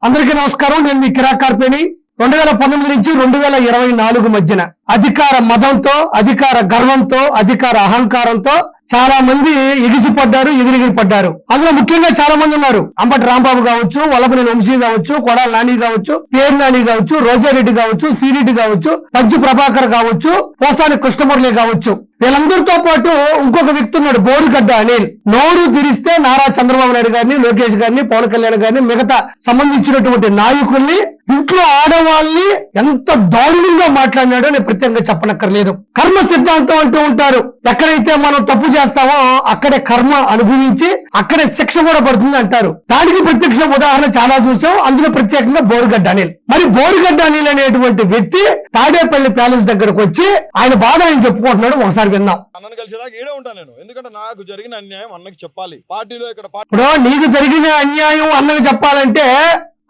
అందరికీ నమస్కారం. నేను మీ కిరాకార్పేని. 2019 నుంచి 2024 మధ్యన అధికార మదంతో, అధికార గర్వంతో, అధికార అహంకారంతో చాలా మంది ఎగిసిపడ్డారు, ఎగిరిగిరి పడ్డారు. అందులో ముఖ్యంగా చాలా మంది ఉన్నారు. అంబటి రాంబాబు కావచ్చు, వల్లభనేని వంశీ కావచ్చు, కొడాల నాని కావచ్చు, పేరు నాని కావచ్చు, రోజారెడ్డి కావచ్చు, సిరెడ్డి కావచ్చు, పజ్జు ప్రభాకర్ కావచ్చు, పోసాని కృష్ణమురళి కావచ్చు. వీళ్ళందరితో పాటు ఇంకొక వ్యక్తి ఉన్నాడు, బోరుగడ్డ అనిల్. నోరు తెరిస్తే నారా చంద్రబాబు నాయుడు గారిని, లోకేష్ గారిని, పవన్ కళ్యాణ్ గారిని, మిగతా సంబంధించినటువంటి నాయకుల్ని, ఇంట్లో ఆడవాళ్ళని ఎంత దారుణంగా మాట్లాడినాడో నేను ప్రత్యేకంగా చెప్పనక్కర్లేదు. కర్మ సిద్ధాంతం అంటూ ఉంటారు. ఎక్కడైతే మనం తప్పు చేస్తామో అక్కడే కర్మ అనుభవించి అక్కడే శిక్ష కూడా పడుతుంది అంటారు. దానికి ప్రత్యక్ష ఉదాహరణ చాలా చూసాం. అందులో ప్రత్యేకంగా బోరుగడ్డ అనిల్. మరి బోరుగడ్డ అనిల్ అనేటువంటి వ్యక్తి తాడేపల్లి ప్యాలెస్ దగ్గరకు వచ్చి ఆయన బాధ ఆయన చెప్పుకుంటున్నాడు. ఒకసారి విందాం. అన్నను కలిసేదాకా ఈడే ఉంటాను నేను. ఎందుకంటే నాకు జరిగిన అన్యాయం అన్నకి చెప్పాలి. పార్టీలో ఇక్కడ ఇప్పుడు నీకు జరిగిన అన్యాయం అన్నకు చెప్పాలంటే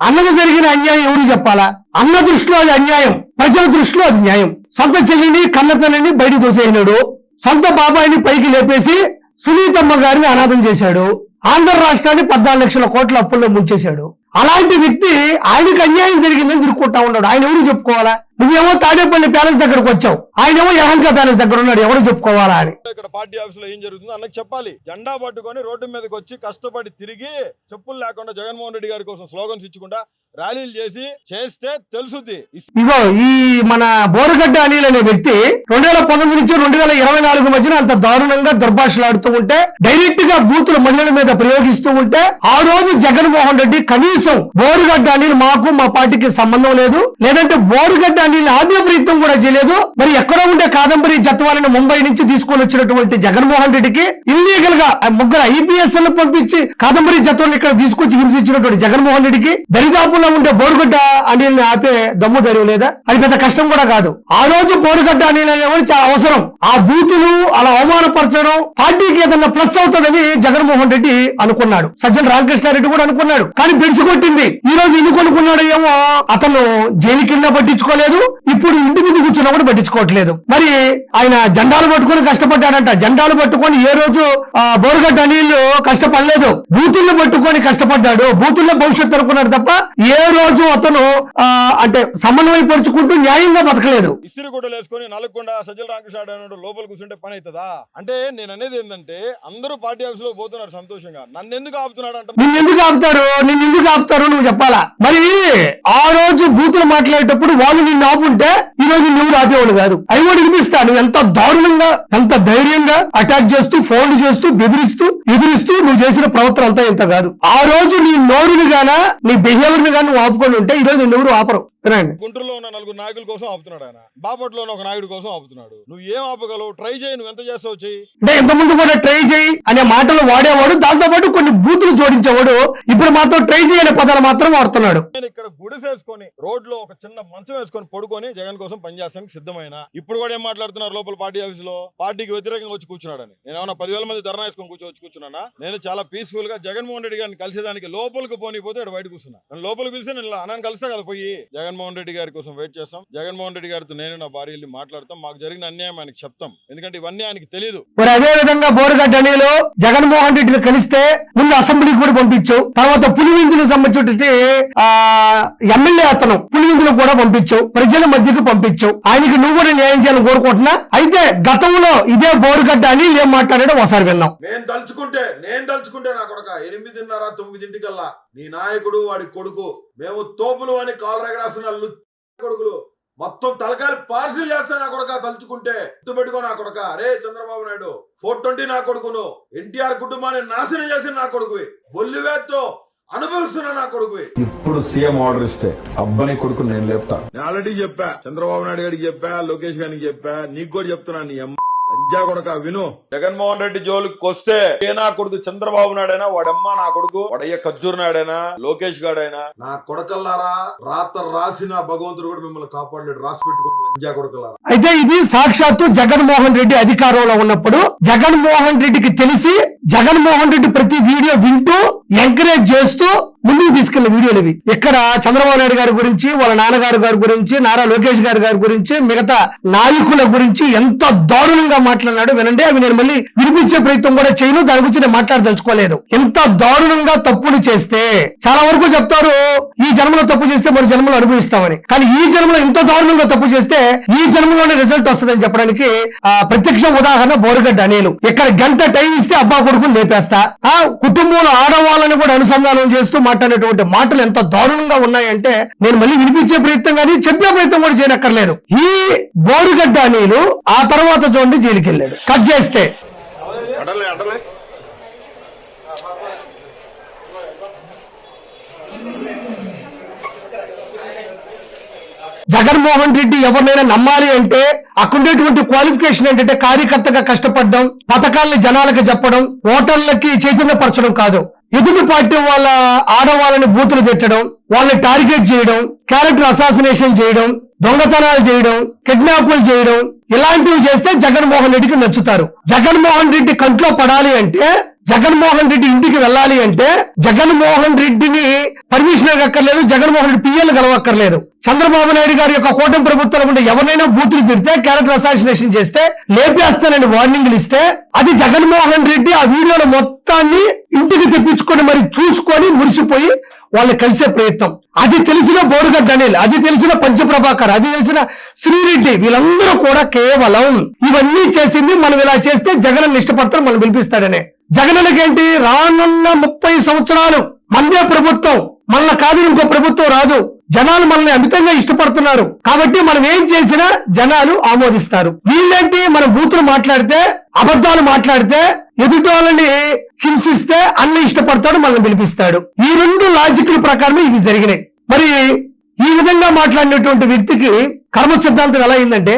అన్నకు జరిగిన అన్యాయం ఎవరు చెప్పాలా? అన్న దృష్టిలో అది అన్యాయం, ప్రజల దృష్టిలో అది న్యాయం. సొంత చెల్లిని, కన్న తల్లిని బయట దోసేసినాడు. సొంత బాబాయిని పైకి లేపేసి సునీతమ్మ గారిని అనాథం చేశాడు. ఆంధ్ర రాష్ట్రాన్ని 14 లక్షల కోట్ల అప్పుల్లో ముంచేశాడు. అలాంటి వ్యక్తి ఆయనకు అన్యాయం జరిగిందని తిరుగుకుంటా ఉన్నాడు. ఆయన ఎవరు చెప్పుకోవాలా? నువ్వేమో తాడేపల్లి ప్యాలెస్ దగ్గరకు వచ్చావు, ఆయనేమో యహంకా ప్యాలెస్ దగ్గర ఉన్నాడు. ఎవరు చెప్పుకోవాలా అని ఇక్కడ పార్టీ ఆఫీస్ లో ఏం జరుగుతుందో అన్నకు చెప్పాలి. జెండా పట్టుకొని రోడ్డు మీదకి వచ్చి కష్టపడి తిరిగి చెప్పులు లేకుండా జగన్మోహన్ రెడ్డి గారి కోసం స్లోగన్స్ ఇచ్చుకుంటా ర్యాలీలు చేస్తే తెలుసుద్ది. ఇగో ఈ మన బోరుగడ్డ అనిల్ అనే వ్యక్తి 2019 నుంచి 2024 మధ్యన అంత దారుణంగా దుర్భాషలాడుతూ ఉంటే, డైరెక్ట్ గా బూతుల మహిళల మీద ప్రయోగిస్తూ ఉంటే, ఆ రోజు జగన్మోహన్ రెడ్డి కనీసం బోరుగడ్డ అనిల్ మాకు మా పార్టీకి సంబంధం లేదు, లేదంటే బోరుగడ్డ అనిల్ ఆద్య ప్రయత్నం కూడా చేయలేదు. మరి ఎక్కడో ఉండే కాదంబరి జత్వాలను ముంబై నుంచి తీసుకొని వచ్చినటువంటి జగన్మోహన్ రెడ్డికి ఇల్లీగల్ గా 3 IPS పంపించి కాదంబరి జత్వాలను ఇక్కడ తీసుకొచ్చి హింసించినటువంటి జగన్మోహన్ రెడ్డికి దరిదాపు ఉండే బోరుగడ్డ అనిల్ ని ఆపే దమ్ము ధైర్యం లేదా? అది పెద్ద కష్టం కూడా కాదు. ఆ రోజు బోరుగడ్డ అనిల్ అనేవాడు చాలా అవసరం. ఆ బూతులు అలా అవమానపరచడం పార్టీకి ఏదన్నా ప్లస్ అవుతుందని జగన్మోహన్ రెడ్డి అనుకున్నాడు. సజ్జల రామకృష్ణారెడ్డి కూడా అనుకున్నాడు. కానీ బెడిసి కొట్టింది. ఈ రోజు ఎందుకు అనుకున్నాడు ఏమో, అతను జైలు కింద పట్టించుకోలేదు, ఇప్పుడు ఇంటి మీద కూర్చున్నా కూడా పట్టించుకోవట్లేదు. మరి ఆయన జెండాలు పట్టుకొని కష్టపడ్డాడంట. జెండాలు పట్టుకొని ఏ రోజు బోరుగడ్డ అనిల్ కష్టపడలేదు, బూతుల్లో పట్టుకొని కష్టపడ్డాడు. బూతుల్లో భవిష్యత్తు అనుకున్నాడు తప్ప ఏ రోజు అతను అంటే సమన్వయపరుచుకుంటూ న్యాయంగా బతకలేదు. ఇస్త్రీ గుడ్డలు వేసుకొని నలుగుకుండా సజ్జల రామకృష్ణ లోపల కూర్చుంటే పని అవుతుందా? అంటే నేను అనేది ఏంటంటే, అందరూ పార్టీ ఆఫీస్ లో పోతున్నారు సంతోషంగా, నన్ను ఎందుకు ఆపుతున్నాడు అంటే, నిన్ను ఎందుకు ఆపుతారు నువ్వు చెప్పాలా? మరి ఆ రోజు బూతులు మాట్లాడేటప్పుడు వాళ్ళు నిన్ను ఆపుంటే ఈ రోజు నువ్వు ఆపేవాళ్ళు కాదు. అవి కూడా వినిపిస్తాను. ఎంత దారుణంగా, ఎంత ధైర్యంగా అటాక్ చేస్తూ, ఫోన్లు చేస్తూ, బెదిరిస్తూ, ఎదిరిస్తూ నువ్వు చేసిన ప్రవర్తన అంతా ఇంత కాదు. ఆ రోజు నీ నోరుని గానా, నీ బిహేవియర్ ని గానీ నువ్వు ఆపుకొని ఉంటే ఈ రోజు నువ్వు ఆపరు. గుంటూరులో ఉన్న 4 నాయకుల కోసం ఆపుతున్నాడు ఆయన, బాపట్లో ఉన్న ఒక నాయుడు కోసం ఆపుతున్నాడు. నువ్వు ఏం ఆపగలవు? ట్రై చేయి, నువ్వు ఎంత చేస్తావు చెయ్యి. అంటే ఇంతకుముందు కూడా ట్రై చేయి అనే మాటలు వాడేవాడు, దాంతో పాటు కొన్ని బూతులు జోడించేవాడు. ఇప్పుడు మాత్రం ట్రై చేయి అనే పదాలు మాత్రం వాడుతున్నాడు. నేను ఇక్కడ గుడిసేసుకొని రోడ్ లో ఒక చిన్న మంచం వేసుకొని పడుకొని జగన్ కోసం పనిచేస్తానికి సిద్ధమైన ఇప్పుడు కూడా ఏం మాట్లాడుతున్నారు లోపల పార్టీ ఆఫీస్ లో, పార్టీకి వ్యతిరేకంగా వచ్చి కూర్చున్నాడని. నేను ఏమన్నా 10,000 మంది ధర్నా వేసుకొని కూర్చున్నానా? నేను చాలా పీస్ఫుల్ గా జగన్మోహన్ రెడ్డి గారిని కలిసేదానికి లోపలికి పోనీపోతే ఇక్కడ బయట కూర్చున్నా. నేను లోపలికి పిలిచి నేను అన్నాను కలిసా కదా పోయి, జగన్మోహన్ రెడ్డి గారి కోసం వెయిట్ చేస్తాం. జగన్మోహన్ రెడ్డి గారితో నేను నా భార్య వెళ్ళి మాట్లాడతాం. మాకు జరిగిన అన్యాయం ఆయనకి చెప్తాం. ఎందుకంటే ఇవన్నీ ఆయనకి తెలియదు. అదే విధంగా బోరుగడ్డ అనిల్ జగన్మోహన్ రెడ్డిని కలిస్తే ముందు అసెంబ్లీకి కూడా పంపించావు, తర్వాత పులివెందులకు సంబంధించి ఎమ్మెల్యే అతను పులివెందులకు కూడా పంపించావు, ప్రజల మధ్యకు పంపించావు. ఆయనకి నువ్వు కూడా న్యాయం చేయాలని కోరుకుంటున్నా. అయితే గతంలో ఇదే బోరుగడ్డ అనిల్ ఏం మాట్లాడాడో ఒకసారి విన్నాం. నేను తలుచుకుంటే నా కొడుక 8:30-9 నీ నాయకుడు వాడి కొడుకు మేము తోపులు అని కాలు ఎగరాస్తున్న కొడుకులు మొత్తం తలకాయలు పార్సిల్ చేస్తా నా కొడుక. తలుచుకుంటే గుర్తుపెట్టుకో నా కొడుక. రే చంద్రబాబు నాయుడు 420 నా కొడుకును, ఎన్టీఆర్ కుటుంబాన్ని నాశనం చేసిన నా కొడుకు, బొల్లివేత్తో అనుభవిస్తున్నా నా కొడుకు. ఇప్పుడు సీఎం ఆర్డర్ ఇస్తే అబ్బాయి కొడుకు నేను లేపుతా. నేను ఆల్రెడీ చెప్పా, చంద్రబాబు నాయుడు గారికి చెప్పా, లోకేష్ గారికి చెప్పా, నీకు కూడా చెప్తున్నా. నీ అమ్మ లంజా కొడుక విను. జగన్మోహన్ రెడ్డి జోలికి వస్తే ఏ నా కొడుకు చంద్రబాబు నాయుడైనా, వాడమ్మ నా కొడుకు, వాడయ్య ఖర్జూర్ నాయుడైనా, లోకేష్ గాడైనా, నా కొడకల్లారా రాత రాసిన భగవంతుడు కూడా మిమ్మల్ని కాపాడలేడు. రాసి పెట్టుకోండి లంజా కొడుకల్లారా. అయితే ఇది సాక్షాత్తు జగన్మోహన్ రెడ్డి అధికారంలో ఉన్నప్పుడు జగన్మోహన్ రెడ్డికి తెలిసి జగన్మోహన్ రెడ్డి ప్రతి వీడియో వింటూ ఎంకరేజ్ చేస్తూ ముందుకు తీసుకెళ్లిన వీడియోలు ఇవి. ఇక్కడ చంద్రబాబు నాయుడు గారి గురించి, వాళ్ళ నాన్నగారు గారి గురించి, నారా లోకేష్ గారి గురించి, మిగతా నాయకుల గురించి ఎంత దారుణంగా మాట్లాడినాడు వినండి. అవి నేను మళ్ళీ వినిపించే ప్రయత్నం కూడా చేయను, దాని గురించి నేను మాట్లాడదలుచుకోలేదు. ఎంత దారుణంగా తప్పులు చేస్తే చాలా వరకు చెప్తారు ఈ జన్మలో తప్పు చేస్తే మరో జన్మలో అనుభవిస్తామని, కానీ ఈ జన్మలో ఇంత దారుణంగా తప్పు చేస్తే ఈ జన్మలోనే రిజల్ట్ వస్తుందని చెప్పడానికి ప్రత్యక్ష ఉదాహరణ బోరుగడ్డ అనిలు. ఇక్కడ గంట టైం ఇస్తే అబ్బా కొడుకులు లేపేస్తా, కుటుంబంలో ఆడవాళ్ళని కూడా అనుసంధానం చేస్తూ మాట్లాడేటువంటి మాటలు ఎంత దారుణంగా ఉన్నాయంటే నేను మళ్ళీ వినిపించే ప్రయత్నం కానీ చెప్పే ప్రయత్నం కూడా చేయనక్కర్లేదు. ఈ బోరుగడ్డ అనిలు ఆ తర్వాత చూడండి జైలుకి వెళ్ళాడు. కట్ చేస్తే జగన్మోహన్ రెడ్డి ఎవరినైనా నమ్మాలి అంటే అక్కడుండేటువంటి క్వాలిఫికేషన్ ఏంటంటే కార్యకర్తగా కష్టపడడం, పథకాలని జనాలకు చెప్పడం, ఓటర్లకి చైతన్యపరచడం కాదు. ఎదుటి పార్టీ వాళ్ళ ఆడవాళ్ళని బూతులు పెట్టడం, వాళ్ళని టార్గెట్ చేయడం, క్యారెక్టర్ అసాసినేషన్ చేయడం, దొంగతనాలు చేయడం, కిడ్నాప్లు చేయడం, ఇలాంటివి చేస్తే జగన్మోహన్ రెడ్డికి నచ్చుతారు. జగన్మోహన్ రెడ్డి కంట్లో పడాలి అంటే, జగన్మోహన్ రెడ్డి ఇంటికి వెళ్ళాలి అంటే జగన్మోహన్ రెడ్డిని పర్మిషన్ అక్కర్లేదు, జగన్మోహన్ రెడ్డి పిఎల్ కలవక్కర్లేదు. చంద్రబాబు నాయుడు గారి యొక్క కూటమి ప్రభుత్వం ఉంటే ఎవరినైనా బూతులు తిడితే, క్యారెక్టర్ అసాసినేషన్ చేస్తే లేపేస్తానని వార్నింగ్లు ఇస్తే అది జగన్మోహన్ రెడ్డి ఆ వీడియోల మొత్తాన్ని ఇంటికి తెప్పించుకొని మరి చూసుకొని మురిసిపోయి వాళ్ళు కలిసే ప్రయత్నం. అది తెలిసిన బోరుగడ్డ అనిల్, అది తెలిసిన పంచప్రభాకర్, అది తెలిసిన శ్రీరెడ్డి, వీళ్ళందరూ కూడా కేవలం ఇవన్నీ చేసింది మనం ఇలా చేస్తే జగన్ ఇష్టపడతారు, మనం పిలిపిస్తాడనే. జగన్కేంటి రానున్న 30 సంవత్సరాలు మనదే ప్రభుత్వం, మన కాదు ఇంకో ప్రభుత్వం రాదు, జనాలు మనల్ని అమితంగా ఇష్టపడుతున్నారు కాబట్టి మనం ఏం చేసినా జనాలు ఆమోదిస్తారు. వీళ్ళేంటి మనం బూతులు మాట్లాడితే, అబద్ధాలు మాట్లాడితే, ఎదుటి వాళ్ళని హింసిస్తే అన్ని ఇష్టపడతాడు, మనల్ని పిలిపిస్తాడు. ఈ రెండు లాజిక్ల ప్రకారమే ఇవి జరిగినాయి. మరి ఈ విధంగా మాట్లాడినటువంటి వ్యక్తికి కర్మ సిద్ధాంతం ఎలా అయిందంటే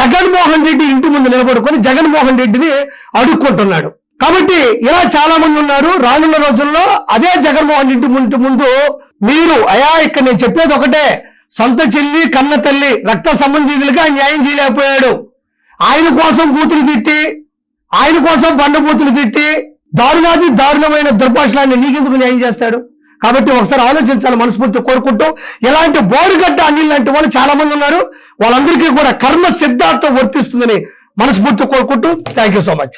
జగన్మోహన్ రెడ్డి ఇంటి ముందు నిలబడుకొని జగన్మోహన్ రెడ్డిని అడుక్కుంటున్నాడు. కాబట్టి ఇలా చాలా మంది ఉన్నారు. రానున్న రోజుల్లో అదే జగన్మోహన్ రెడ్డి ముందు మీరు అయా ఇక్కడ నేను చెప్పేది ఒకటే, సొంత చెల్లి కన్న తల్లి రక్త సంబంధికులుగా న్యాయం చేయలేకపోయాడు. ఆయన కోసం బూతులు తిట్టి, ఆయన కోసం బండ బూతులు తిట్టి దారుణాది దారుణమైన దుర్భాషలాన్ని నీకెందుకు న్యాయం చేస్తాడు? కాబట్టి ఒకసారి ఆలోచించాలి మనస్ఫూర్తి కోరుకుంటూ. ఇలాంటి బోరుగడ్డ అనిల్ లాంటి వాళ్ళు చాలా మంది ఉన్నారు. వాళ్ళందరికీ కూడా కర్మ సిద్ధాంతం వర్తిస్తుందని మనస్ఫూర్తి కోరుకుంటూ థ్యాంక్ యూ సో మచ్.